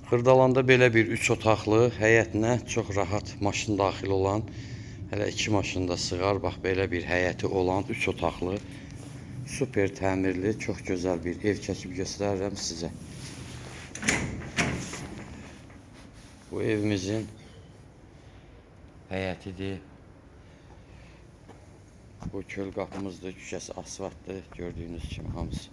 Xırdalanda belə bir 3 otaqlı, həyətinə çox rahat maşın daxil olan, hələ 2 maşın da sığar. Bax, belə bir həyəti olan 3 otaqlı, super təmirli, çox gözəl bir ev çəkib göstərirəm sizə. Bu evimizin həyətidir. Bu köl qapımızdır, küçəsi asfaltdır, gördüyünüz kimi hamısı.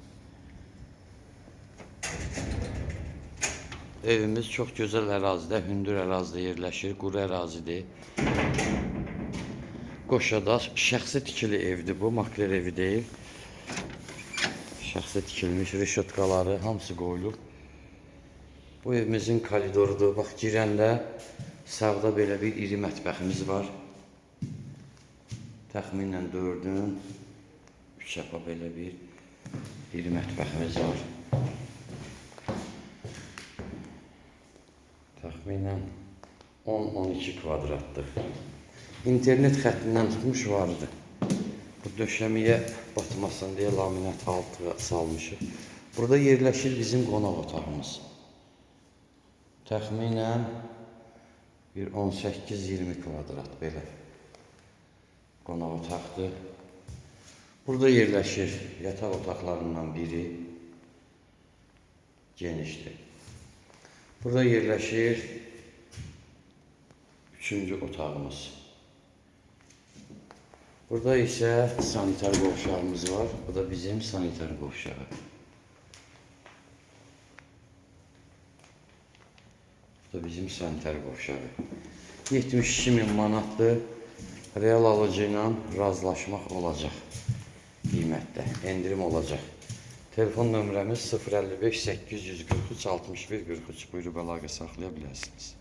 Evimiz çox gözəl ərazidə, hündür ərazidə yerləşir, quru ərazidir. Qoşada şəxsi tikili evdir bu, makler evi deyil. Şəxsi tikilmiş reşotkaları hamısı qoyulub. Bu evimizin koridorudur. Bax, girəndə sağda belə bir iri mətbəximiz var. Təxminən 4-ün 3 çapa belə bir iri mətbəximiz var. Təxminən 10-12 kvadratdır. İnternet xəttindən tutmuş vardı. Bu döşəməyə batmasın deyə laminat altı salmışıq. Burada yerləşir bizim qonaq otağımız. Təxminən bir 18-20 kvadrat belə qonaq otaqdır. Burada yerləşir yataq otaqlarından biri, genişdir. Burada yerləşir 3-cü otağımız. Burada isə sanitar qovşağımız var. Bu da bizim sanitar qovşağı. Bu da bizim sanitar qovşağı. 72.000 manatdır. Real alıcı ilə razılaşmaq olacaq qiymətdə. Endirim olacaq. Telefon nömrəmiz 055 843 61 43. Buyurub əlaqə saxlaya bilərsiniz.